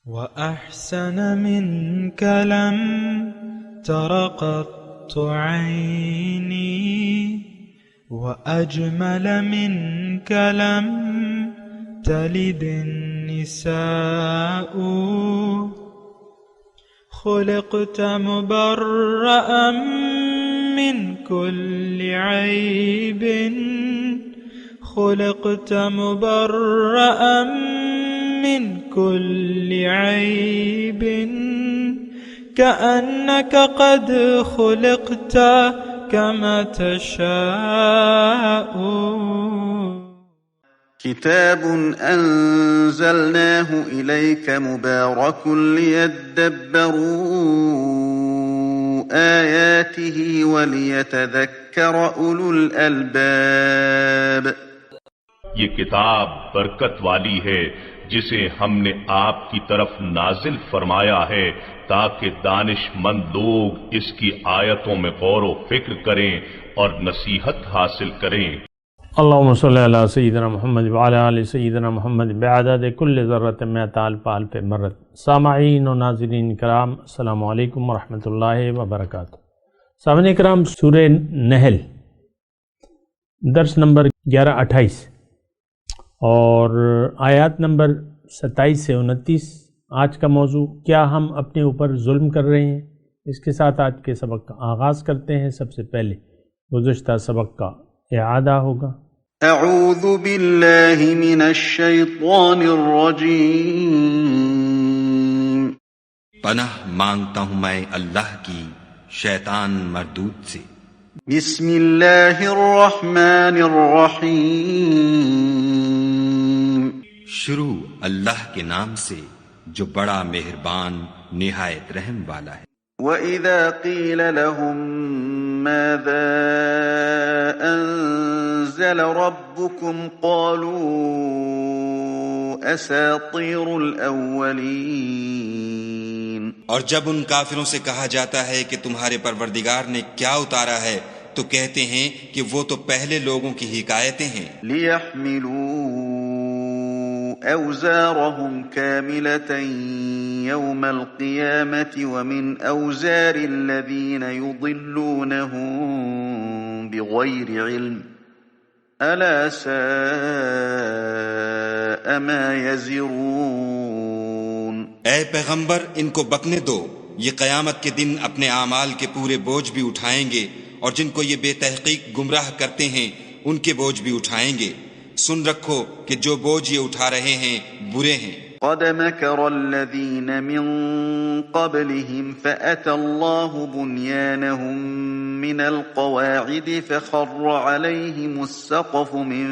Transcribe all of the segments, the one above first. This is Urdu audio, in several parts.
وأحسن منك لم تر قط عيني، وأجمل منك لم تلد النساء. خلقت مبرأ من كل عيب، خلقت مبرأ من كل عيب، كأنك قد خلقت كما تشاء. كتاب أنزلناه إليك مبارك ليدبروا آياته وليتذكر أولو الألباب. یہ کتاب برکت والی ہے جسے ہم نے آپ کی طرف نازل فرمایا ہے تاکہ دانش مند لوگ اس کی آیتوں میں غور و فکر کریں اور نصیحت حاصل کریں۔ اللہم صلی علی سیدنا محمد وعلی آل سیدنا محمد بعدد کل ذرۃ مئۃ الف الف مرۃ۔ سامعین و ناظرین کرام، السلام علیکم ورحمۃ اللہ وبرکاتہ۔ سامعین کرام، سورہ نحل درس نمبر 11-28 اور آیات نمبر 27 سے 29 آج کا موضوع، کیا ہم اپنے اوپر ظلم کر رہے ہیں؟ اس کے ساتھ آج کے سبق کا آغاز کرتے ہیں۔ سب سے پہلے گزشتہ سبق کا اعادہ ہوگا۔ اعوذ باللہ من الشیطان الرجیم۔ پناہ مانگتا ہوں میں اللہ کی شیطان مردود سے۔ بسم اللہ الرحمن الرحیم۔ شروع اللہ کے نام سے جو بڑا مہربان نہایت رحم والا ہے۔ وَإِذَا قِيلَ لَهُم مَّاذَا أَنزَلَ رَبُّكُمْ قَالُوا أَسَاطِيرُ الْأَوَّلِينَ۔ اور جب ان کافروں سے کہا جاتا ہے کہ تمہارے پروردگار نے کیا اتارا ہے تو کہتے ہیں کہ وہ تو پہلے لوگوں کی حکایتیں ہیں۔ لِيَحْمِلُوا أَوْزَارَهُمْ كَامِلَةً يَوْمَ الْقِيَامَةِ وَمِنْ أَوْزَارِ الَّذِينَ يُضِلُّونَهُم بِغَيْرِ عِلْمٍ أَلَا سَاءَ مَا يَزِرُونَ۔ اے پیغمبر، ان کو بکنے دو، یہ قیامت کے دن اپنے اعمال کے پورے بوجھ بھی اٹھائیں گے، اور جن کو یہ بے تحقیق گمراہ کرتے ہیں ان کے بوجھ بھی اٹھائیں گے۔ سن رکھو کہ جو بوجھ یہ اٹھا رہے ہیں برے ہیں۔ قد مكر الذين من قبلهم فأتى الله بنيانهم من القواعد فخر عليهم السقف من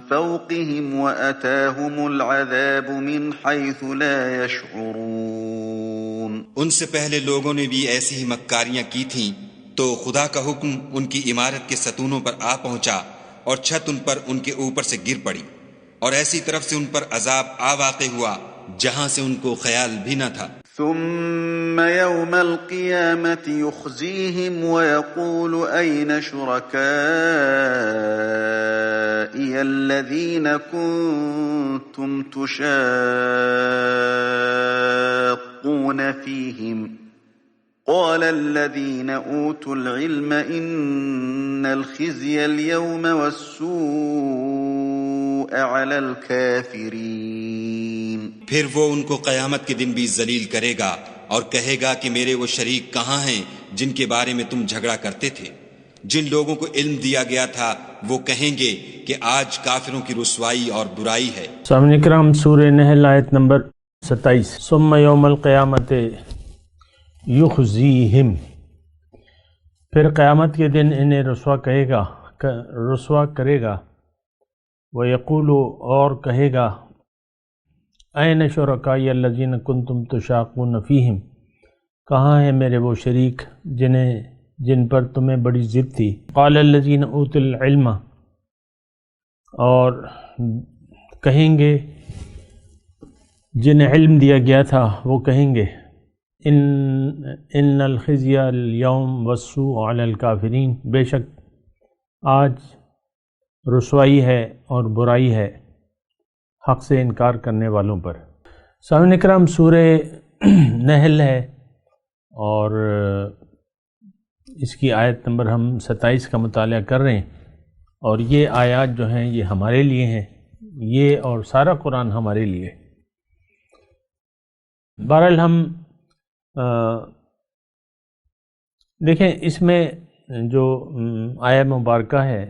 فوقهم وأتاهم العذاب من حيث لا يشعرون۔ ان سے پہلے لوگوں نے بھی ایسی ہی مکاریاں کی تھیں تو خدا کا حکم ان کی عمارت کے ستونوں پر آ پہنچا اور چھت ان پر ان کے اوپر سے گر پڑی، اور ایسی طرف سے ان پر عذاب آ واقع ہوا جہاں سے ان کو خیال بھی نہ تھا۔ ثم يوم القيامة يخزيهم ويقول أين شركائي الذين كنتم تشاقون فيهم قال الذين أوتوا العلم إن الخزي اليوم والسوء على الكافرين۔ پھر وہ ان کو قیامت کے دن بھی ذلیل کرے گا اور کہے گا کہ میرے وہ شریک کہاں ہیں جن کے بارے میں تم جھگڑا کرتے تھے؟ جن لوگوں کو علم دیا گیا تھا وہ کہیں گے کہ آج کافروں کی رسوائی اور برائی ہے۔ سامعین کرام، سورہ نحل آیت نمبر 27۔ ثم یوم القیامت یخزیہم، پھر قیامت کے دن انہیں رسوا کرے گا۔ وَيَقُولُ، اور کہے گا، اَيْنَ شُرَكَائِيَ الَّذِينَ كُنْتُمْ تُشَاقُونَ فِيهِمْ، کہاں ہیں میرے وہ شریک جن پر تمہیں بڑی ضد تھی۔ قَالَ الَّذِينَ أُوتُوا الْعِلْمَ، اور کہیں گے جنہیں علم دیا گیا تھا وہ کہیں گے، ان الخزي اليوم والسوء على الكافرين، بے شک آج رسوائی ہے اور برائی ہے حق سے انکار کرنے والوں پر۔ سامعین اکرام، سورہ نحل ہے اور اس کی آیت نمبر ہم 27 کا مطالعہ کر رہے ہیں، اور یہ آیات جو ہیں یہ ہمارے لیے ہیں، یہ اور سارا قرآن ہمارے لیے۔ بہرحال ہم دیکھیں اس میں جو آیہ مبارکہ ہے،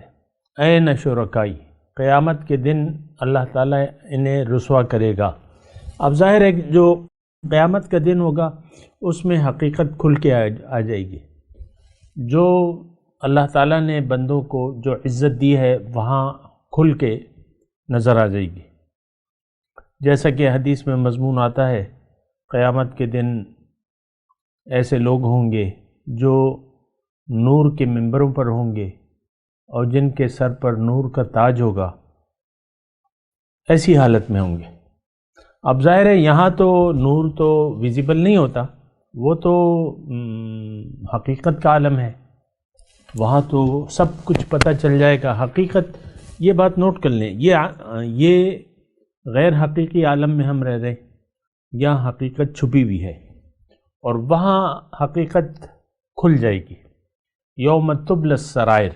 این شرکائی، قیامت کے دن اللہ تعالیٰ انہیں رسوا کرے گا۔ اب ظاہر ہے کہ جو قیامت کا دن ہوگا اس میں حقیقت کھل کے آ جائے گی۔ جو اللہ تعالیٰ نے بندوں کو جو عزت دی ہے وہاں کھل کے نظر آ جائے گی، جیسا کہ حدیث میں مضمون آتا ہے قیامت کے دن ایسے لوگ ہوں گے جو نور کے منبروں پر ہوں گے اور جن کے سر پر نور کا تاج ہوگا، ایسی حالت میں ہوں گے۔ اب ظاہر ہے یہاں تو نور تو ویزیبل نہیں ہوتا، وہ تو حقیقت کا عالم ہے، وہاں تو سب کچھ پتہ چل جائے گا حقیقت۔ یہ بات نوٹ کر لیں، یہ غیر حقیقی عالم میں ہم رہ رہے ہیں، یہاں حقیقت چھپی ہوئی ہے اور وہاں حقیقت کھل جائے گی۔ یوم تبلی السرائر،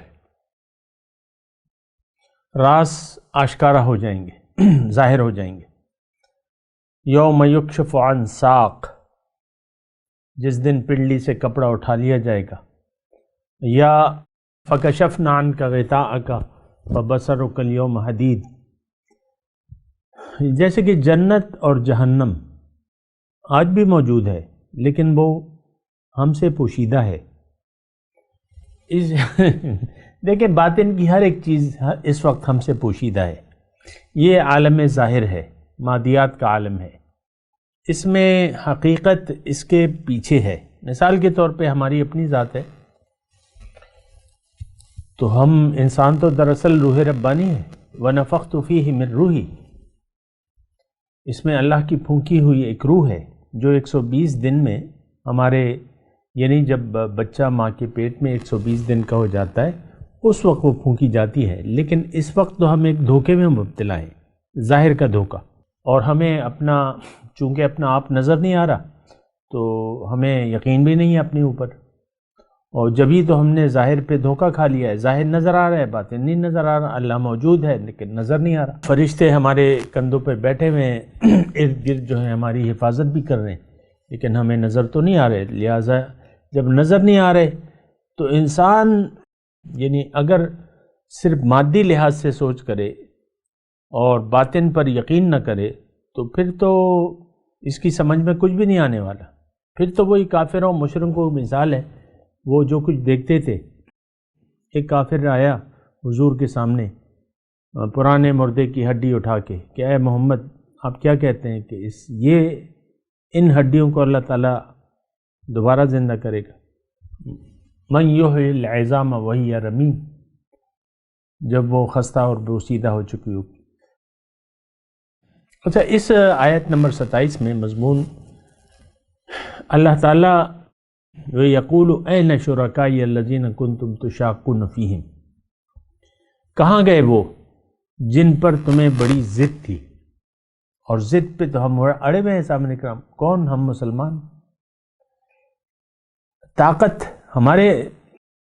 راز آشکارا ہو جائیں گے، ظاہر ہو جائیں گے۔ یوم یکشف عن ساق، جس دن پنڈلی سے کپڑا اٹھا لیا جائے گا۔ یا فکشفنا عنک غطاءک فبصرک اليوم حدید، جیسے کہ جنت اور جہنم آج بھی موجود ہے لیکن وہ ہم سے پوشیدہ ہے۔ دیکھیں باطن کی ہر ایک چیز اس وقت ہم سے پوشیدہ ہے۔ یہ عالم ظاہر ہے، مادیات کا عالم ہے، اس میں حقیقت اس کے پیچھے ہے۔ مثال کے طور پہ ہماری اپنی ذات ہے، تو ہم انسان تو دراصل روح ربانی ہے، وَنَفَخْتُ فِيهِ مِن روحی، اس میں اللہ کی پھونکی ہوئی ایک روح ہے جو 120 دن میں ہمارے، یعنی جب بچہ ماں کے پیٹ میں 120 دن کا ہو جاتا ہے اس وقت وہ پھونکی جاتی ہے، لیکن اس وقت تو ہم ایک دھوکے میں مبتلا ہیں، ظاہر کا دھوکہ، اور ہمیں چونکہ اپنا آپ نظر نہیں آ رہا تو ہمیں یقین بھی نہیں ہے اپنے اوپر، اور جبھی تو ہم نے ظاہر پہ دھوکہ کھا لیا ہے۔ ظاہر نظر آ رہا ہے، باطن نہیں نظر آ رہا، اللہ موجود ہے لیکن نظر نہیں آ رہا۔ فرشتے ہمارے کندھوں پہ بیٹھے ہوئے ہیں، ارد گرد جو ہیں ہماری حفاظت بھی کر رہے ہیں، لیکن ہمیں نظر تو نہیں آ رہے۔ لہٰذا جب نظر نہیں آ رہے تو انسان یعنی اگر صرف مادی لحاظ سے سوچ کرے اور باطن پر یقین نہ کرے تو پھر تو اس کی سمجھ میں کچھ بھی نہیں آنے والا، پھر تو وہی کافروں مشرکوں کی مثال ہے۔ وہ جو کچھ دیکھتے تھے، ایک کافر آیا حضور کے سامنے پرانے مردے کی ہڈی اٹھا کے کہ اے محمد آپ کیا کہتے ہیں کہ ان ہڈیوں کو اللہ تعالیٰ دوبارہ زندہ کرے گا؟ من یحیی العظام وہی رمیم، جب وہ خستہ اور بوسیدہ ہو چکی ہوگی۔ اچھا، اس آیت نمبر 27 میں مضمون اللہ تعالیٰ وَيَقُولُ أَيْنَ شُرَكَائِيَ الَّذِينَ كُنْتُمْ تُشَاقُّونَ فِيهِمْ، کہاں گئے وہ جن پر تمہیں بڑی ضد تھی؟ اور ضد پہ تو ہم اڑے ہوئے ہیں سامنے کرام، کون؟ ہم مسلمان۔ طاقت ہمارے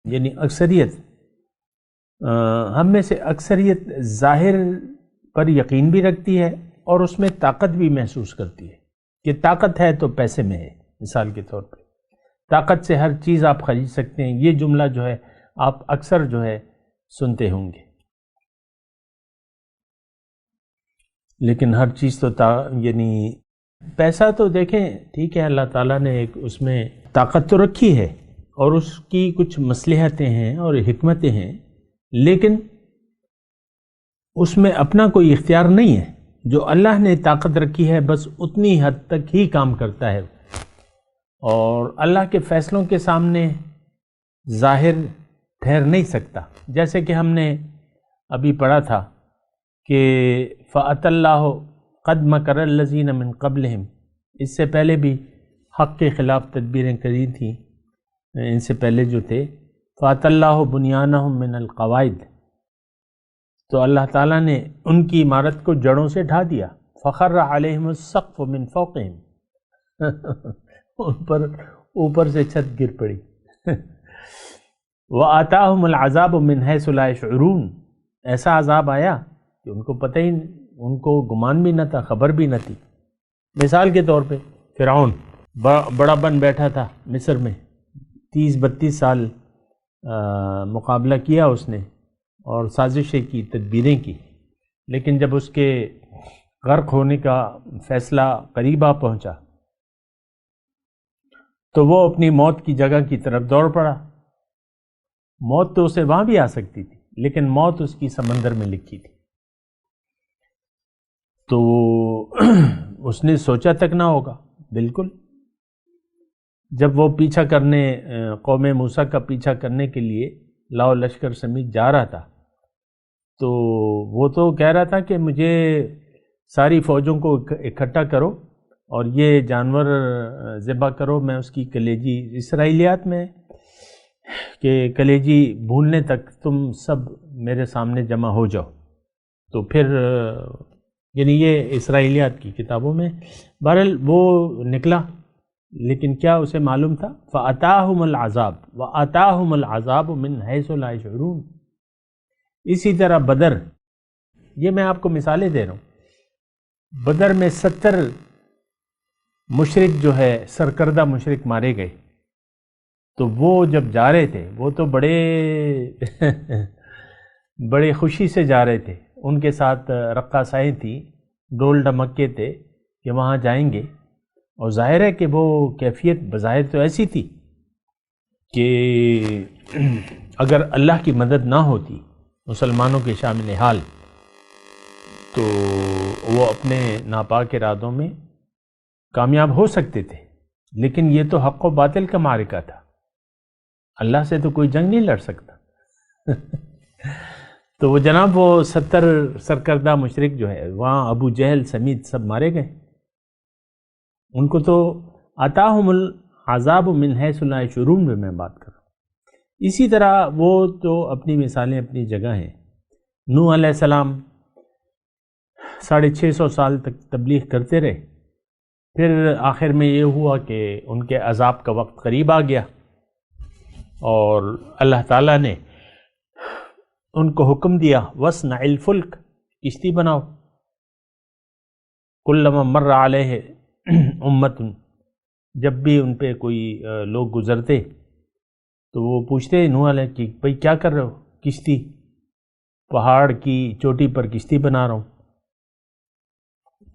یعنی اکثریت، ہم میں سے اکثریت ظاہر پر یقین بھی رکھتی ہے اور اس میں طاقت بھی محسوس کرتی ہے کہ طاقت ہے تو پیسے میں ہے۔ مثال کے طور پہ طاقت سے ہر چیز آپ خرید سکتے ہیں، یہ جملہ جو ہے آپ اکثر جو ہے سنتے ہوں گے، لیکن ہر چیز تو یعنی پیسہ تو دیکھیں ٹھیک ہے، اللہ تعالیٰ نے ایک اس میں طاقت تو رکھی ہے اور اس کی کچھ مصلحتیں ہیں اور حکمتیں ہیں، لیکن اس میں اپنا کوئی اختیار نہیں ہے۔ جو اللہ نے طاقت رکھی ہے بس اتنی حد تک ہی کام کرتا ہے، اور اللہ کے فیصلوں کے سامنے ظاہر ٹھہر نہیں سکتا۔ جیسے کہ ہم نے ابھی پڑھا تھا کہ فَأَتَى اللَّهُ قَدْ مَكَرَ الَّذِينَ مِن قَبْلِهِمْ، اس سے پہلے بھی حق کے خلاف تدبیریں کری تھیں ان سے پہلے جو تھے۔ فَأَتَى اللَّهُ بُنْيَانَهُمْ مِنَ الْقَوَاعِدِ، تو اللہ تعالیٰ نے ان کی عمارت کو جڑوں سے ڈھا دیا. فخر علیہم السقف من فوقہم ان پر اوپر سے چھت گر پڑی. وآتاہم العذاب من حیث لا یشعرون ایسا عذاب آیا کہ ان کو پتہ ہی، ان کو گمان بھی نہ تھا، خبر بھی نہ تھی. مثال کے طور پہ فرعون بڑا بن بیٹھا تھا مصر میں، 30-32 سال مقابلہ کیا اس نے اور سازشیں کی، تدبیریں کی، لیکن جب اس کے غرق ہونے کا فیصلہ قریب آ پہنچا تو وہ اپنی موت کی جگہ کی طرف دوڑ پڑا. موت تو اسے وہاں بھی آ سکتی تھی، لیکن موت اس کی سمندر میں لکھی تھی. تو اس نے سوچا تک نہ ہوگا. بالکل جب وہ پیچھا کرنے، قوم موسیٰ کا پیچھا کرنے کے لیے لاؤ لشکر سمیت جا رہا تھا، تو وہ تو کہہ رہا تھا کہ مجھے ساری فوجوں کو اکٹھا کرو اور یہ جانور ذبح کرو، میں اس کی کلیجی، اسرائیلیات میں کہ کلیجی بھوننے تک تم سب میرے سامنے جمع ہو جاؤ. تو پھر یعنی یہ اسرائیلیات کی کتابوں میں بہرحال وہ نکلا، لیکن کیا اسے معلوم تھا؟ فَأَتَاهُمُ الْعَذَابُ وَأَتَاهُمُ الْعَذَابُ مِنْ حَيْثُ لَا يَشْعُرُونَ. اسی طرح بدر، یہ میں آپ کو مثالیں دے رہا ہوں. بدر میں 70 مشرک جو ہے سرکردہ مشرک مارے گئے. تو وہ جب جا رہے تھے، وہ تو بڑے خوشی سے جا رہے تھے. ان کے ساتھ رقاصائیں تھیں، ڈول ڈھمکے تھے کہ وہاں جائیں گے. اور ظاہر ہے کہ وہ کیفیت بظاہر تو ایسی تھی کہ اگر اللہ کی مدد نہ ہوتی مسلمانوں کے شامل حال تو وہ اپنے ناپاک ارادوں میں کامیاب ہو سکتے تھے. لیکن یہ تو حق و باطل کا معرکہ تھا، اللہ سے تو کوئی جنگ نہیں لڑ سکتا. تو وہ جناب وہ 70 سرکردہ مشرک جو ہے وہاں ابو جہل سمیت سب مارے گئے. ان کو تو آتاہم العذاب من حیث لا یشعرون میں بات کر رہا ہوں. اسی طرح وہ تو اپنی مثالیں اپنی جگہ ہیں. نوح علیہ السلام 650 سال تک تبلیغ کرتے رہے. پھر آخر میں یہ ہوا کہ ان کے عذاب کا وقت قریب آ گیا اور اللہ تعالیٰ نے ان کو حکم دیا وَاصْنَعِ الْفُلْكَ، کشتی بناؤ. كُلَّمَا مَرَّ عَلَيْهِ امتن، جب بھی ان پہ کوئی لوگ گزرتے تو وہ پوچھتے نوح علیہ کہ بھئی کیا کر رہے ہو؟ کشتی، پہاڑ کی چوٹی پر کشتی بنا رہا ہوں.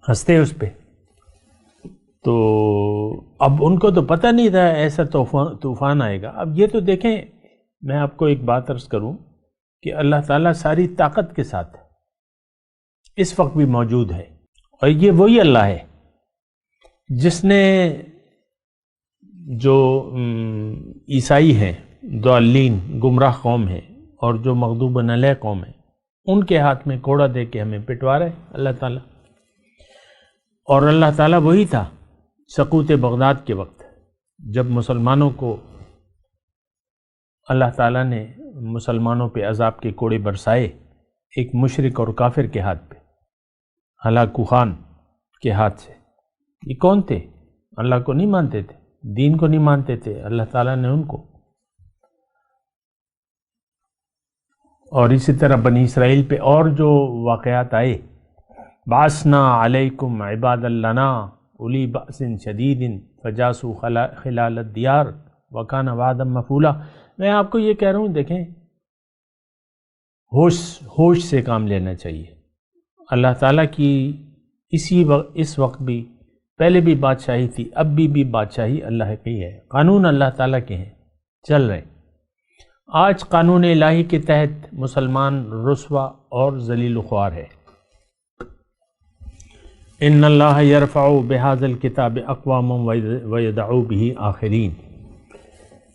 ہنستے اس پہ. تو اب ان کو تو پتہ نہیں تھا ایسا طوفان آئے گا. اب یہ تو دیکھیں، میں آپ کو ایک بات عرض کروں کہ اللہ تعالیٰ ساری طاقت کے ساتھ اس وقت بھی موجود ہے. اور یہ وہی اللہ ہے جس نے جو عیسائی ہیں، ضالین گمراہ قوم ہیں، اور جو مغضوب علیہ قوم ہیں، ان کے ہاتھ میں کوڑا دے کے ہمیں پٹوا رہے اللہ تعالیٰ. اور اللہ تعالیٰ وہی تھا سقوط بغداد کے وقت جب مسلمانوں کو اللہ تعالیٰ نے مسلمانوں پہ عذاب کے کوڑے برسائے، ایک مشرک اور کافر کے ہاتھ پہ، ہلاکو خان کے ہاتھ سے. یہ کون تھے؟ اللہ کو نہیں مانتے تھے، دین کو نہیں مانتے تھے. اللہ تعالیٰ نے ان کو، اور اسی طرح بنی اسرائیل پہ اور جو واقعات آئے، بعثنا علیکم عباد لنا اولی بأس شدید فجاسوا خلال الدیار وکان وعدا مفعولا. میں آپ کو یہ کہہ رہا ہوں، دیکھیں ہوش سے کام لینا چاہیے. اللہ تعالیٰ کی اس وقت بھی، پہلے بھی بادشاہی تھی، اب بھی بادشاہی اللہ کی ہے، قانون اللہ تعالیٰ کے ہیں، چل رہے. آج قانون الہی کے تحت مسلمان رسوا اور ذلیل و خوار ہے. ان اللہ یرفع بہذا الکتاب اقواما ویدع بہ آخرین.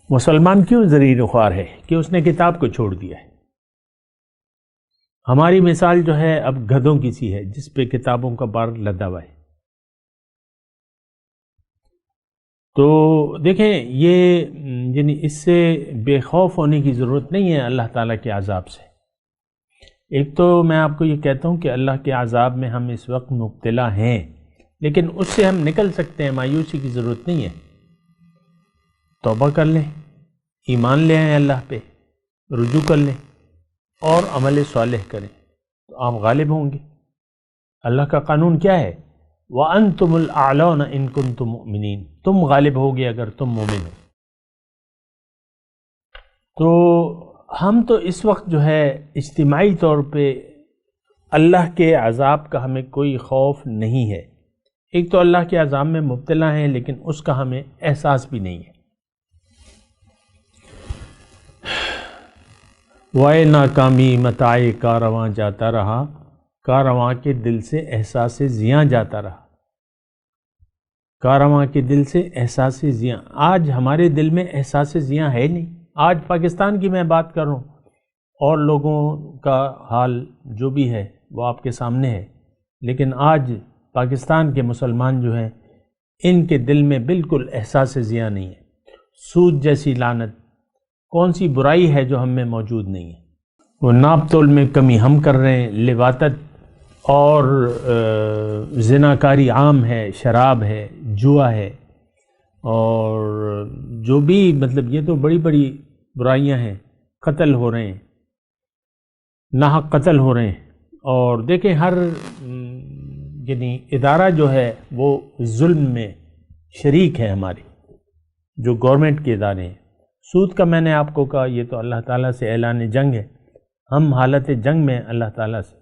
مسلمان کیوں ذلیل و خوار ہے؟ کہ اس نے کتاب کو چھوڑ دیا ہے. ہماری مثال جو ہے اب گدھوں کی سی ہے جس پہ کتابوں کا بار لدا ہوا ہے. تو دیکھیں یہ یعنی اس سے بے خوف ہونے کی ضرورت نہیں ہے اللہ تعالیٰ کے عذاب سے. ایک تو میں آپ کو یہ کہتا ہوں کہ اللہ کے عذاب میں ہم اس وقت مبتلا ہیں، لیکن اس سے ہم نکل سکتے ہیں، مایوسی کی ضرورت نہیں ہے۔ توبہ کر لیں، ایمان لے آئیں اللہ پہ، رجوع کر لیں اور عمل صالح کریں تو آپ غالب ہوں گے۔ اللہ کا قانون کیا ہے؟ وَأَنْتُمُ الْأَعْلَوْنَ إِن كُنتُم مُؤْمِنِينَ، تم غالب ہوگے اگر تم مومن ہو۔ تو ہم تو اس وقت جو ہے اجتماعی طور پہ اللہ کے عذاب کا ہمیں کوئی خوف نہیں ہے۔ ایک تو اللہ کے عذاب میں مبتلا ہیں لیکن اس کا ہمیں احساس بھی نہیں ہے۔ وائے ناکامی متاع کارواں جاتا رہا، کارواں کے دل سے احساس زیاں جاتا رہا، کارواں کے دل سے احساس زیاں۔ آج ہمارے دل میں احساس زیاں ہے نہیں۔ آج پاکستان کی میں بات کر رہا ہوں اور لوگوں کا حال جو بھی ہے وہ آپ کے سامنے ہے، لیکن آج پاکستان کے مسلمان جو ہیں ان کے دل میں بالکل احساس زیاں نہیں ہے۔ سود جیسی لعنت، کون سی برائی ہے جو ہم میں موجود نہیں ہے؟ وہ ناپ تول میں کمی ہم کر رہے ہیں، لواطت اور زناکاری عام ہے، شراب ہے، جوا ہے، اور جو بھی مطلب یہ تو بڑی بڑی برائیاں ہیں۔ قتل ہو رہے ہیں، ناحق قتل ہو رہے ہیں، اور دیکھیں ہر یعنی ادارہ جو ہے وہ ظلم میں شریک ہے ہماری، جو گورنمنٹ کے ادارے ہیں۔ سود کا میں نے آپ کو کہا یہ تو اللہ تعالیٰ سے اعلان جنگ ہے، ہم حالت جنگ میں اللہ تعالیٰ سے،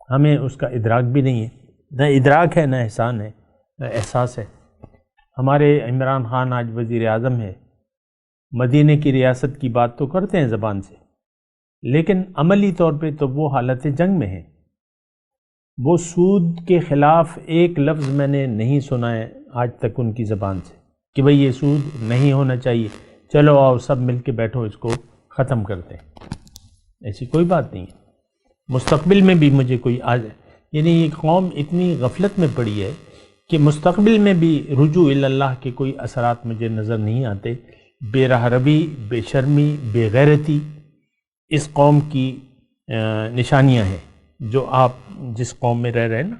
ہمیں اس کا ادراک بھی نہیں ہے، نہ ادراک ہے، نہ احسان ہے، نہ احساس ہے۔ ہمارے عمران خان آج وزیر اعظم ہے، مدینہ کی ریاست کی بات تو کرتے ہیں زبان سے، لیکن عملی طور پہ تو وہ حالت جنگ میں ہیں۔ وہ سود کے خلاف ایک لفظ میں نے نہیں سنا ہے آج تک ان کی زبان سے کہ بھئی یہ سود نہیں ہونا چاہیے، چلو آؤ سب مل کے بیٹھو اس کو ختم کرتے ہیں۔ ایسی کوئی بات نہیں ہے۔ مستقبل میں بھی مجھے کوئی یعنی یہ قوم اتنی غفلت میں پڑی ہے کہ مستقبل میں بھی رجوع اللہ کے کوئی اثرات مجھے نظر نہیں آتے۔ بے راہ روی، بے شرمی، بے غیرتی اس قوم کی نشانیاں ہیں جو آپ جس قوم میں رہ رہے ہیں نا۔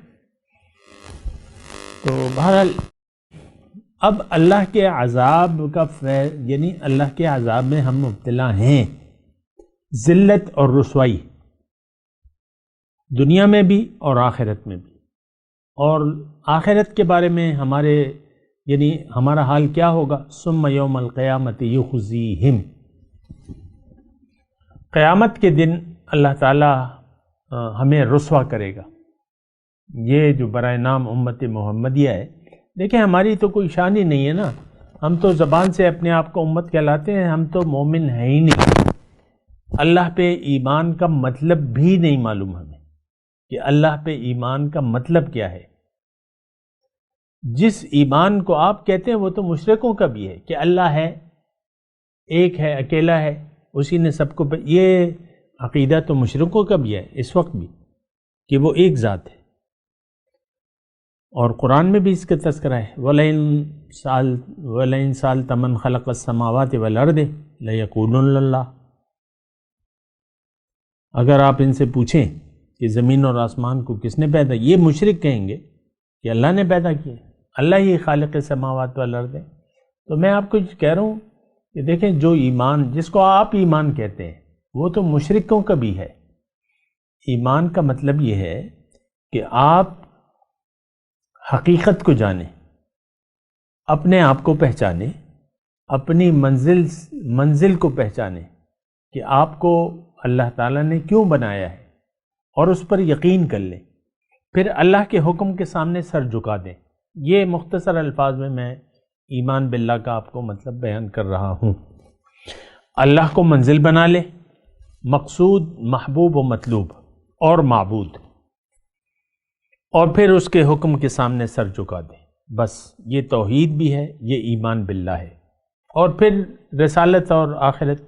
تو بہرحال اب اللہ کے عذاب کا یعنی اللہ کے عذاب میں ہم مبتلا ہیں، ذلت اور رسوائی دنیا میں بھی اور آخرت میں بھی۔ اور آخرت کے بارے میں ہمارے یعنی ہمارا حال کیا ہوگا؟ ثم یوم القیامت یخزیہم، قیامت کے دن اللہ تعالی ہمیں رسوا کرے گا۔ یہ جو برائے نام امت محمدیہ ہے، دیکھیں ہماری تو کوئی شان ہی نہیں ہے نا، ہم تو زبان سے اپنے آپ کو امت کہلاتے ہیں، ہم تو مومن ہیں ہی نہیں۔ اللہ پہ ایمان کا مطلب بھی نہیں معلوم ہمیں کہ اللہ پہ ایمان کا مطلب کیا ہے۔ جس ایمان کو آپ کہتے ہیں وہ تو مشرکوں کا بھی ہے کہ اللہ ہے، ایک ہے، اکیلا ہے، اسی نے سب کو یہ عقیدہ تو مشرکوں کا بھی ہے اس وقت بھی کہ وہ ایک ذات ہے۔ اور قرآن میں بھی اس کا تذکرہ ہے وَلَئِن سَأَلْتَ مَنْ خَلَقَ السَّمَاوَاتِ وَالْأَرْضِ لَيَقُولُنَّ اللَّهُ، اگر آپ ان سے پوچھیں کہ زمین اور آسمان کو کس نے پیدا، یہ مشرک کہیں گے کہ اللہ نے پیدا کیا، اللہ ہی خالق سماوات والارض ہے۔ تو میں آپ کو کہہ رہا ہوں کہ دیکھیں جو ایمان جس کو آپ ایمان کہتے ہیں وہ تو مشرکوں کا بھی ہے۔ ایمان کا مطلب یہ ہے کہ آپ حقیقت کو جانیں، اپنے آپ کو پہچانیں، اپنی منزل کو پہچانیں کہ آپ کو اللہ تعالیٰ نے کیوں بنایا ہے، اور اس پر یقین کر لیں، پھر اللہ کے حکم کے سامنے سر جھکا دیں۔ یہ مختصر الفاظ میں ایمان باللہ کا آپ کو مطلب بیان کر رہا ہوں۔ اللہ کو منزل بنا لیں، مقصود، محبوب و مطلوب اور معبود، اور پھر اس کے حکم کے سامنے سر جھکا دیں۔ بس یہ توحید بھی ہے، یہ ایمان باللہ ہے، اور پھر رسالت اور آخرت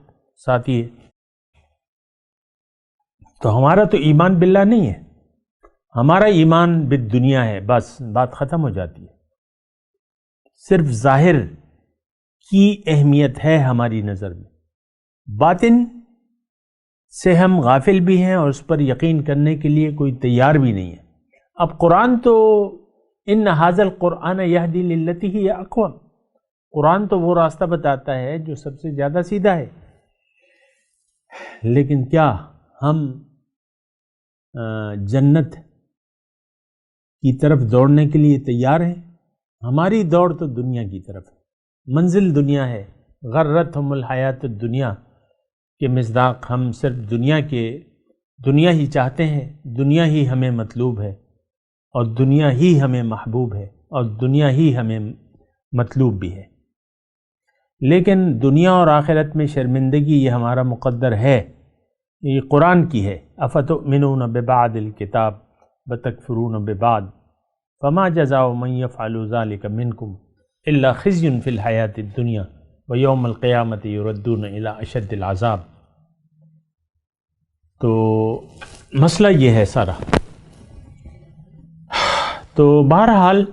ساتھی ہے۔ تو ہمارا تو ایمان باللہ نہیں ہے، ہمارا ایمان بالدنیا ہے، بس بات ختم ہو جاتی ہے۔ صرف ظاہر کی اہمیت ہے ہماری نظر میں، باطن سے ہم غافل بھی ہیں اور اس پر یقین کرنے کے لیے کوئی تیار بھی نہیں ہے۔ اب قرآن تو ان ھذا القرآن یہدی للتی ہی اقوم، قرآن تو وہ راستہ بتاتا ہے جو سب سے زیادہ سیدھا ہے، لیکن کیا ہم جنت کی طرف دوڑنے کے لیے تیار ہیں؟ ہماری دوڑ تو دنیا کی طرف ہے، منزل دنیا ہے۔ غرتہم الحیات الدنیا کے مصداق ہم صرف دنیا ہی چاہتے ہیں، دنیا ہی ہمیں مطلوب ہے اور دنیا ہی ہمیں محبوب ہے اور دنیا ہی ہمیں مطلوب بھی ہے، لیکن دنیا اور آخرت میں شرمندگی یہ ہمارا مقدر ہے، یہ قرآن کی ہے۔ افتؤمنون ببعض الکتاب وتکفرون ببعض فما جزاء من يفعل ذلك منكم الا خزي في الحیات الدنیا ویوم القیامت یردون الی اشد العذاب۔ تو مسئلہ یہ ہے سارا۔ تو بہرحال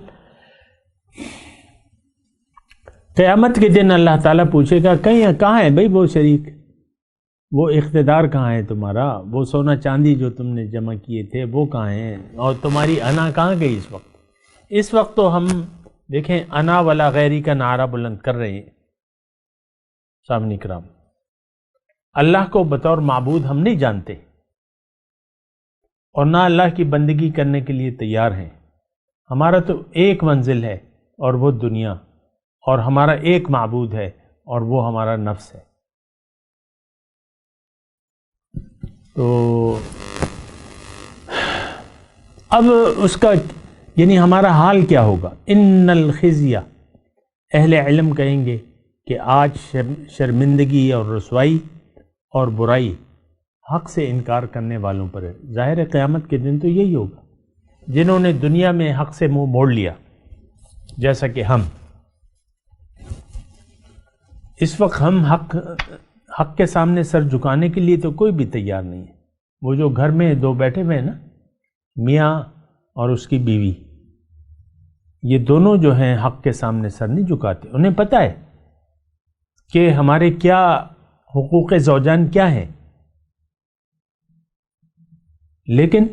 قیامت کے دن اللہ تعالیٰ پوچھے گا کہاں ہے بھائی وہ شریک، وہ اقتدار کہاں ہے تمہارا، وہ سونا چاندی جو تم نے جمع کیے تھے وہ کہاں ہیں، اور تمہاری انا کہاں گئی اس وقت؟ اس وقت تو ہم دیکھیں انا ولا غیری کا نعرہ بلند کر رہے ہیں سامعین کرام، اللہ کو بطور معبود ہم نہیں جانتے اور نہ اللہ کی بندگی کرنے کے لیے تیار ہیں۔ ہمارا تو ایک منزل ہے اور وہ دنیا، اور ہمارا ایک معبود ہے اور وہ ہمارا نفس ہے۔ تو اب اس کا یعنی ہمارا حال کیا ہوگا؟ ان الخزي، اہل علم کہیں گے کہ آج شرمندگی اور رسوائی اور برائی حق سے انکار کرنے والوں پر ہے۔ ظاہر ہے قیامت کے دن تو یہی ہوگا، جنہوں نے دنیا میں حق سے منہ موڑ لیا، جیسا کہ ہم اس وقت ہم حق کے سامنے سر جھکانے کے لیے تو کوئی بھی تیار نہیں ہے۔ وہ جو گھر میں دو بیٹھے ہوئے ہیں نا، میاں اور اس کی بیوی، یہ دونوں جو ہیں حق کے سامنے سر نہیں جھکاتے، انہیں پتہ ہے کہ ہمارے کیا حقوق زوجان کیا ہیں، لیکن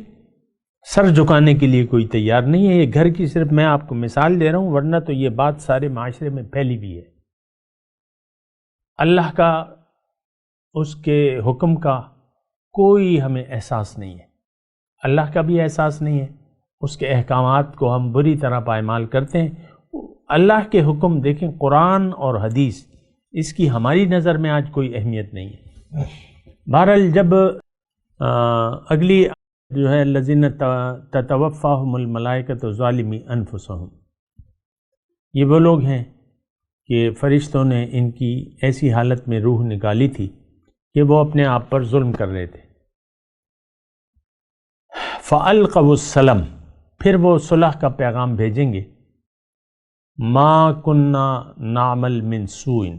سر جھکانے کے لیے کوئی تیار نہیں ہے۔ یہ گھر کی صرف میں آپ کو مثال دے رہا ہوں، ورنہ تو یہ بات سارے معاشرے میں پھیلی بھی ہے۔ اللہ کا، اس کے حکم کا کوئی ہمیں احساس نہیں ہے، اللہ کا بھی احساس نہیں ہے، اس کے احکامات کو ہم بری طرح پائمال کرتے ہیں۔ اللہ کے حکم دیکھیں، قرآن اور حدیث، اس کی ہماری نظر میں آج کوئی اہمیت نہیں ہے۔ بہرحال جب اگلی جو ہے الذین تتوفاہم الملائکۃ ظالمی انفسہم، یہ وہ لوگ ہیں کہ فرشتوں نے ان کی ایسی حالت میں روح نکالی تھی کہ وہ اپنے آپ پر ظلم کر رہے تھے۔ فَأَلْقَوُا السَّلَمَ، پھر وہ صلح کا پیغام بھیجیں گے، مَا كُنَّا نَعْمَلْ مِنْ سُوءٍ،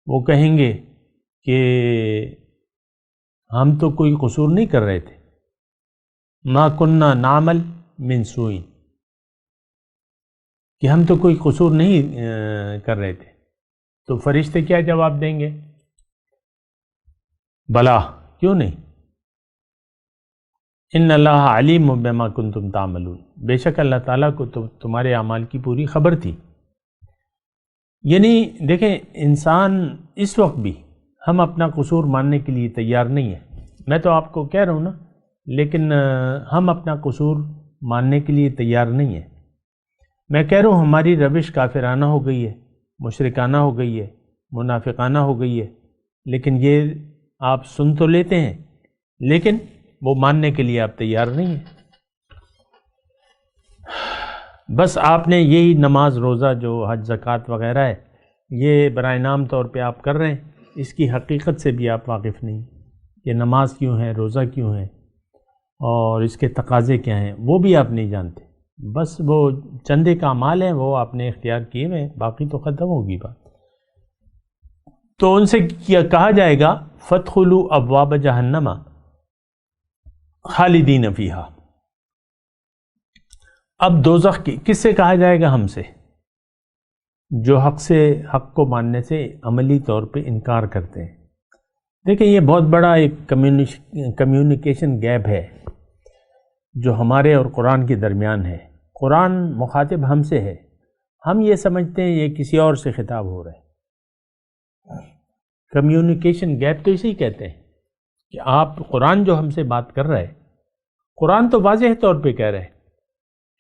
وہ کہیں گے کہ ہم تو کوئی قصور نہیں کر رہے تھے، مَا كُنَّا نَعْمَلْ مِنْ سُوءٍ، کہ ہم تو کوئی قصور نہیں کر رہے تھے۔ تو فرشتے کیا جواب دیں گے؟ بلا، کیوں نہیں، ان اللہ علیم بما کنتم تعملون، بے شک اللہ تعالیٰ کو تو تمہارے اعمال کی پوری خبر تھی۔ یعنی دیکھیں، انسان اس وقت بھی ہم اپنا قصور ماننے کے لیے تیار نہیں ہے۔ میں تو آپ کو کہہ رہا ہوں نا، لیکن ہم اپنا قصور ماننے کے لیے تیار نہیں ہے۔ میں کہہ رہا ہوں ہماری روش کافرانہ ہو گئی ہے، مشرکانہ ہو گئی ہے، منافقانہ ہو گئی ہے، لیکن یہ آپ سن تو لیتے ہیں، لیکن وہ ماننے کے لیے آپ تیار نہیں ہیں۔ بس آپ نے یہی نماز، روزہ، جو حج، زکوٰۃ وغیرہ ہے، یہ برائے نام طور پہ آپ کر رہے ہیں، اس کی حقیقت سے بھی آپ واقف نہیں کہ نماز کیوں ہے، روزہ کیوں ہے، اور اس کے تقاضے کیا ہیں، وہ بھی آپ نہیں جانتے۔ بس وہ چندے کا اعمال ہیں، وہ آپ نے اختیار کیے ہوئے، باقی تو ختم ہوگی بات۔ تو ان سے کیا کہا جائے گا، فَادْخُلُوا أَبْوَابَ جَهَنَّمَ خَالِدِينَ فِيهَا۔ اب دوزخ کی کس سے کہا جائے گا؟ ہم سے، جو حق کو ماننے سے عملی طور پہ انکار کرتے ہیں۔ دیکھیں یہ بہت بڑا ایک کمیونیکیشن گیپ ہے جو ہمارے اور قرآن کے درمیان ہے۔ قرآن مخاطب ہم سے ہے، ہم یہ سمجھتے ہیں یہ کسی اور سے خطاب ہو رہا ہے۔ کمیونیکیشن گیپ تو اسی کہتے ہیں کہ آپ قرآن جو ہم سے بات کر رہا ہے، قرآن تو واضح طور پہ کہہ رہا ہے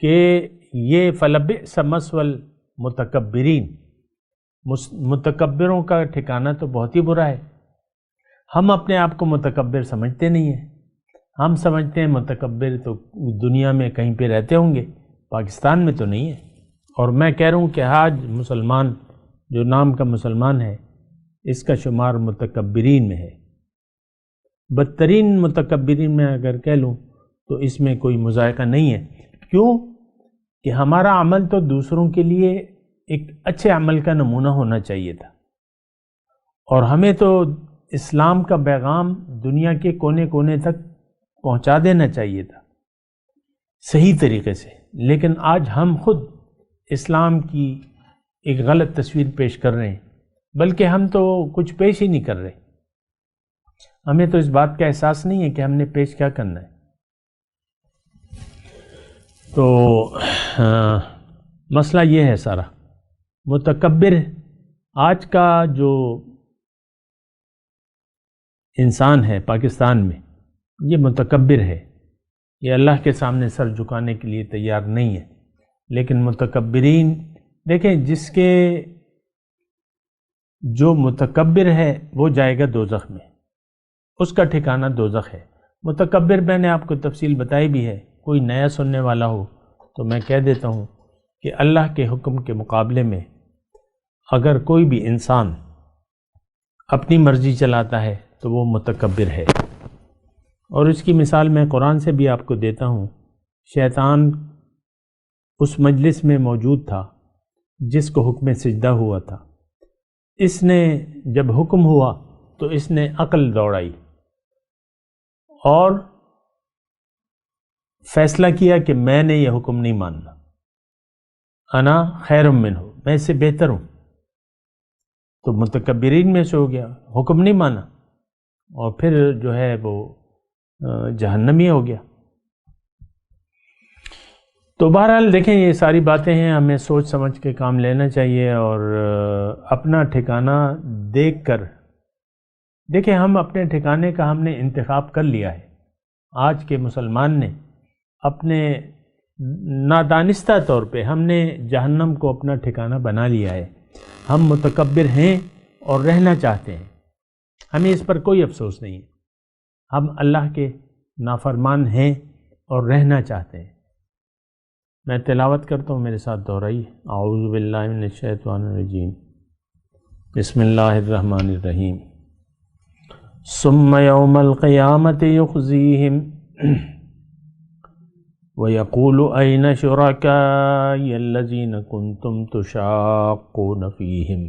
کہ یہ فلبئس مثوى المتکبرین، متکبروں کا ٹھکانہ تو بہت ہی برا ہے۔ ہم اپنے آپ کو متکبر سمجھتے نہیں ہیں، ہم سمجھتے ہیں متکبر تو دنیا میں کہیں پہ رہتے ہوں گے، پاکستان میں تو نہیں ہے۔ اور میں کہہ رہا ہوں کہ آج مسلمان جو نام کا مسلمان ہے اس کا شمار متکبرین میں ہے، بدترین متکبرین میں اگر کہہ لوں تو اس میں کوئی مذائقہ نہیں ہے۔ کیوں کہ ہمارا عمل تو دوسروں کے لیے ایک اچھے عمل کا نمونہ ہونا چاہیے تھا، اور ہمیں تو اسلام کا پیغام دنیا کے کونے کونے تک پہنچا دینا چاہیے تھا صحیح طریقے سے، لیکن آج ہم خود اسلام کی ایک غلط تصویر پیش کر رہے ہیں، بلکہ ہم تو کچھ پیش ہی نہیں کر رہے۔ ہمیں تو اس بات کا احساس نہیں ہے کہ ہم نے پیش کیا کرنا ہے۔ تو مسئلہ یہ ہے سارا، متکبر آج کا جو انسان ہے پاکستان میں یہ متکبر ہے، یہ اللہ کے سامنے سر جھکانے کے لیے تیار نہیں ہے۔ لیکن متکبرین دیکھیں، جس کے جو متکبر ہے وہ جائے گا دوزخ میں، اس کا ٹھکانہ دوزخ ہے۔ متکبر میں نے آپ کو تفصیل بتائی بھی ہے، کوئی نیا سننے والا ہو تو میں کہہ دیتا ہوں کہ اللہ کے حکم کے مقابلے میں اگر کوئی بھی انسان اپنی مرضی چلاتا ہے تو وہ متکبر ہے۔ اور اس کی مثال میں قرآن سے بھی آپ کو دیتا ہوں۔ شیطان اس مجلس میں موجود تھا جس کو حکم سجدہ ہوا تھا، اس نے جب حکم ہوا تو اس نے عقل دوڑائی اور فیصلہ کیا کہ میں نے یہ حکم نہیں ماننا، انا خیر منہ، میں اس سے بہتر ہوں۔ تو متکبرین میں سے ہو گیا، حکم نہیں مانا اور پھر جو ہے وہ جہنمی ہو گیا۔ تو بہرحال دیکھیں یہ ساری باتیں ہیں، ہمیں سوچ سمجھ کے کام لینا چاہیے اور اپنا ٹھکانہ دیکھ کر دیکھیں، ہم اپنے ٹھکانے کا ہم نے انتخاب کر لیا ہے۔ آج کے مسلمان نے اپنے نادانستہ طور پہ ہم نے جہنم کو اپنا ٹھکانہ بنا لیا ہے۔ ہم متکبر ہیں اور رہنا چاہتے ہیں، ہمیں اس پر کوئی افسوس نہیں ہے۔ ہم اللہ کے نافرمان ہیں اور رہنا چاہتے ہیں۔ میں تلاوت کرتا ہوں، میرے ساتھ دہرائیے۔ اعوذ باللہ من الشیطان الرجیم، بسم اللہ الرحمن الرحیم۔ ثم یوم القیامت یخزیہم وَيَقُولُ أَيْنَ شُرَكَائِيَ الَّذِينَ كُنْتُمْ تُشَاقُّونَ فِيهِمْ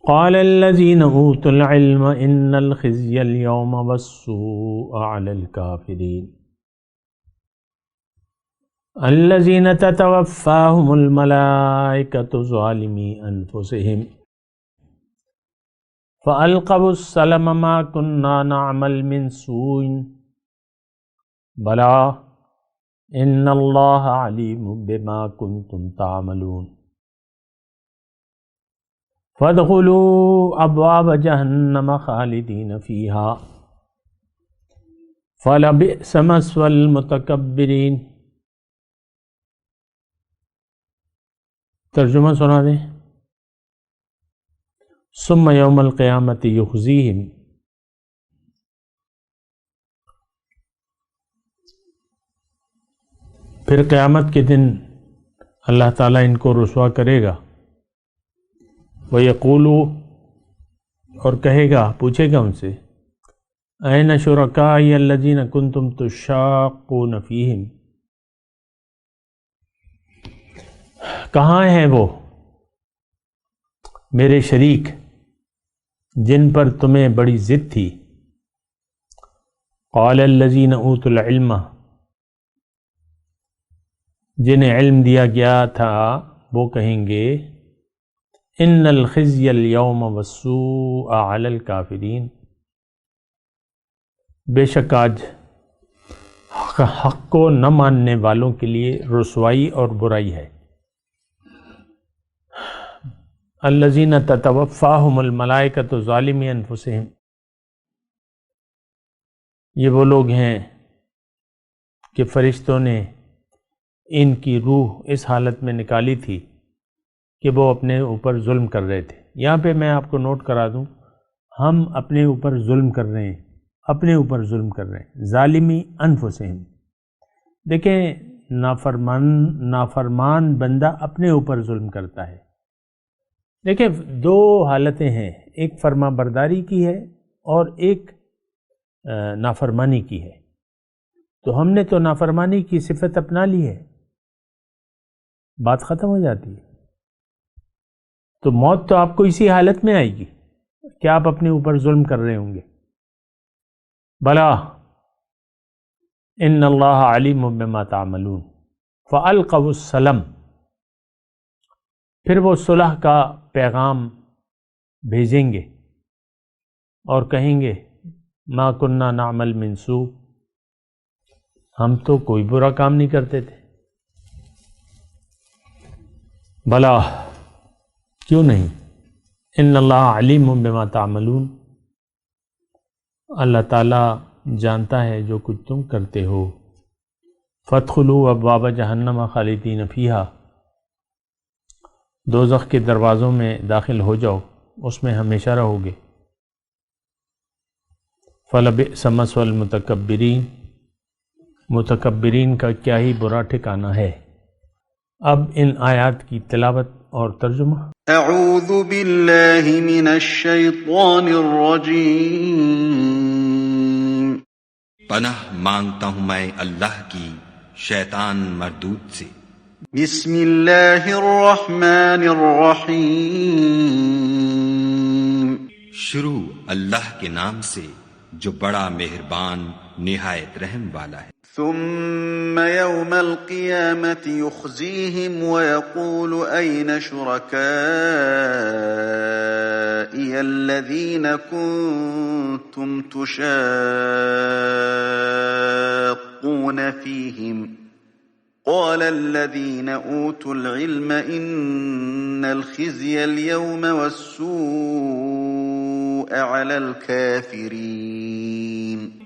قَالَ الَّذِينَ أُوتُوا الْعِلْمَ إِنَّ الْخِزْيَ الْيَوْمَ وَالسُّوءَ عَلَى الْكَافِرِينَ الَّذِينَ تَتَوَفَّاهُمُ الْمَلَائِكَةُ ظَالِمِي أَنفُسِهِمْ فَأَلْقَوُا السَّلَمَ مَا كُنَّا نَعْمَلُ مِنْ سُوءٍ بلا ان اللہ علیم بما کنتم تعملون فادخلوا ابواب جہنم خالدین فیہا فلبئس مثوى المتکبرین۔ ترجمہ سنا دیں۔ ثم یوم القیامت یخزیہم، پھر قیامت کے دن اللہ تعالیٰ ان کو رسوا کرے گا۔ وَيَقُولُ، اور کہے گا، پوچھے گا ان سے، أَيْنَ شُرَكَائِيَ الَّذِينَ كُنْتُمْ تُشَاقُّونَ فِيهِمْ، کہاں ہیں وہ میرے شریک جن پر تمہیں بڑی ضد تھی؟ قَالَ الَّذِينَ أُوتُوا الْعِلْمَ، جنہیں علم دیا گیا تھا وہ کہیں گے، ان الخزي اليوم والسوء علی الکافرین، بے شک آج حق کو نہ ماننے والوں کے لیے رسوائی اور برائی ہے۔ الذین تتوفاہم الملائکۃ ظالمی انفسہم، یہ وہ لوگ ہیں کہ فرشتوں نے ان کی روح اس حالت میں نکالی تھی کہ وہ اپنے اوپر ظلم کر رہے تھے۔ یہاں پہ میں آپ کو نوٹ کرا دوں، ہم اپنے اوپر ظلم کر رہے ہیں، اپنے اوپر ظلم کر رہے ہیں، ظالمی انفسہم۔ دیکھیں نافرمان بندہ اپنے اوپر ظلم کرتا ہے۔ دیکھیں دو حالتیں ہیں، ایک فرما برداری کی ہے اور ایک نافرمانی کی ہے۔ تو ہم نے تو نافرمانی کی صفت اپنا لی ہے، بات ختم ہو جاتی ہے۔ تو موت تو آپ کو اسی حالت میں آئے گی کہ آپ اپنے اوپر ظلم کر رہے ہوں گے۔ بلا ان اللہ علیم بما تعملون فالقوا السلم، پھر وہ صلح کا پیغام بھیجیں گے اور کہیں گے ما کننا نعمل من سوء، ہم تو کوئی برا کام نہیں کرتے تھے۔ بلا کیوں نہیں، ان اللہ علیم بما تعملون، اللہ تعالیٰ جانتا ہے جو کچھ تم کرتے ہو۔ فادخلوا ابواب جہنم خالدین فیہا، دوزخ کے دروازوں میں داخل ہو جاؤ، اس میں ہمیشہ رہو گے۔ فلبئس مثوى المتکبرین، متکبرین کا کیا ہی برا ٹھکانہ ہے۔ اب ان آیات کی تلاوت اور ترجمہ۔ اعوذ باللہ من الشیطان الرجیم، پناہ مانگتا ہوں میں اللہ کی شیطان مردود سے۔ بسم اللہ الرحمن الرحیم، شروع اللہ کے نام سے جو بڑا مہربان نہایت رحم والا ہے۔ ثم يوم القيامة يخزيهم ويقول أين شركائي الذين كنتم تشاقون فيهم قال الذين أوتوا العلم إن الخزي اليوم والسوء على الكافرين۔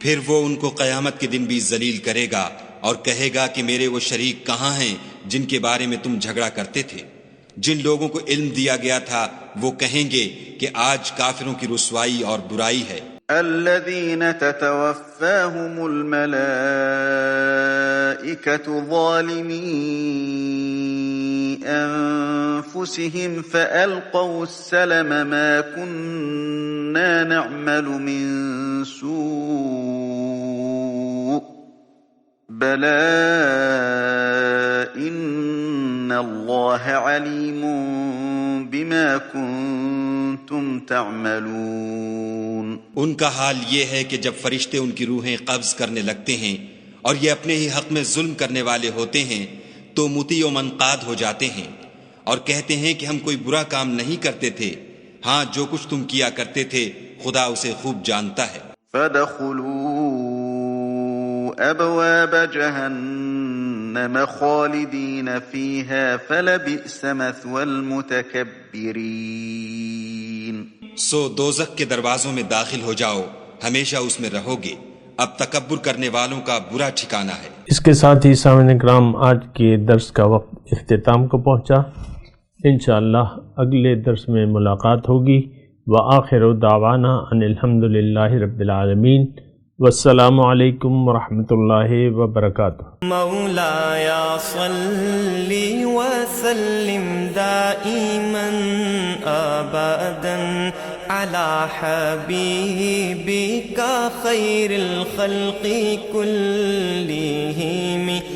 پھر وہ ان کو قیامت کے دن بھی ذلیل کرے گا اور کہے گا کہ میرے وہ شریک کہاں ہیں جن کے بارے میں تم جھگڑا کرتے تھے؟ جن لوگوں کو علم دیا گیا تھا وہ کہیں گے کہ آج کافروں کی رسوائی اور برائی ہے۔ الذين تتوفاهم الملائكة ظالمي أنفسهم فألقوا السلم ما كنا نعمل من سوء بلى إن الله عليم بما كنتم تعملون۔ ان کا حال یہ ہے کہ جب فرشتے ان کی روحیں قبض کرنے لگتے ہیں اور یہ اپنے ہی حق میں ظلم کرنے والے ہوتے ہیں تو مطیع و منقاد ہو جاتے ہیں اور کہتے ہیں کہ ہم کوئی برا کام نہیں کرتے تھے، ہاں جو کچھ تم کیا کرتے تھے خدا اسے خوب جانتا ہے۔ فادخلوا ابواب جہنم خالدین فیہا فلبئس مثوى المتکبرین۔ سو دوزخ کے دروازوں میں داخل ہو جاؤ، ہمیشہ اس میں رہو گے، اب تکبر کرنے والوں کا برا ٹھکانہ ہے۔ اس کے ساتھ ہی سامعین کرام آج کے درس کا وقت اختتام کو پہنچا۔ انشاءاللہ اگلے درس میں ملاقات ہوگی۔ وآخر دعوانا ان الحمدللہ رب العالمین، والسلام علیکم ورحمۃ اللہ وبرکاتہ۔ مولایا صلی وسلم دائما ابدا علی حبیبک خیر الخلق کلہم۔